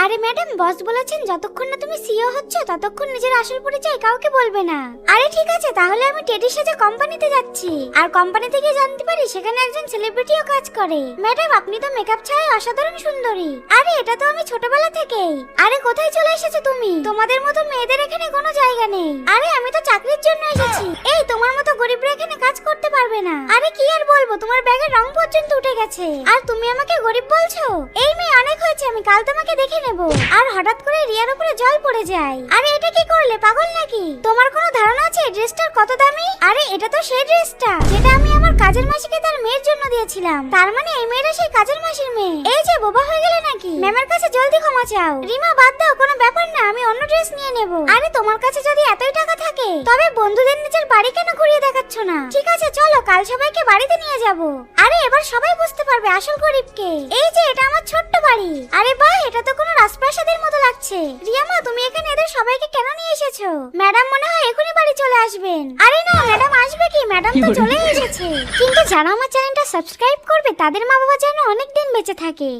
আরে ম্যাডাম, বস বলেছেন যতক্ষণ না তুমি সিইও হচ্ছ ততক্ষণ নিজের আসল পরিচয় কাউকে বলবে না। আরে ঠিক আছে, তাহলে আমি টেডির সাথে কোম্পানিতে যাচ্ছি, আর কোম্পানি থেকে জানতে পারি সেখানে একজন সেলিব্রিটিও কাজ করে। ম্যাডাম, আপনি তো মেকআপ ছাড়াই অসাধারণ সুন্দরী। আরে এটা তো আমি ছোটবেলা থেকেই। আরে কোথায় চলে এসেছো তুমি? তোমাদের মতো মেয়েদের এখানে কোনো জায়গা নেই। আরে আমি তো চাকরির জন্য এসেছি। এই তোমার মতো গরিবরা এখানে কাজ করতে পারবে না। আরে কি আর বলবো, তোমার ব্যাগের রং পর্যন্ত উঠে গেছে, আর তুমি আমাকে গরিব বলছো? এই মেয়ে, অনেক হয়েছে, আমি কাল তোমাকে দেখে নেব। আর হঠাৎ করে রিয়ার উপরে জল পড়ে যায়। আরে এটা কি করলে, পাগল নাকি? তোমার কোনো ধারণা আছে ড্রেসটার কত দামি? আরে এটা তো সেই ড্রেসটা যেটা আমি আমার কাজের মাসিকে তার মেয়ের জন্য দিয়েছিলাম। তার মানে এই মেয়েটা সেই কাজের মাসির মেয়ে। এই যে, বোবা হয়ে গেলে নাকি? ম্যামের কাছে জলদি ক্ষমা চাও। রিমা, বাদ দাও, কোনো ব্যাপার না, আমি অন্য ড্রেস নিয়ে নেব। আরে তোমার কাছে যদি এতই টাকা থাকে তবে বন্ধুদের নিজের বাড়ি কেন ঘুরিয়ে দেখাচ্ছ না? ঠিক আছে চলো, কাল সবাইকে বাড়িতে নিয়ে যাব। আরে এবার সবাই বুঝতে পারবে আসল গরিবকে। এই যে, এটা আমার ছোট্ট বাড়ি। আরে বাহ, এটা তো কোনো রাজপ্রাসাদের মতো লাগছে। রিয়ামা, তুমি এখানে এদের সবাইকে কেন নিয়ে এসেছো? ম্যাডাম মনে হয় এখনই বাড়ি চলে আসবেন। আরে না, ম্যাডাম আসবে কি? ম্যাডাম তো চলেই এসেছে। কিন্তু যারা আমার চ্যানেলটা সাবস্ক্রাইব করবে তাদের মা বাবা যেন অনেক দিন বেঁচে থাকে।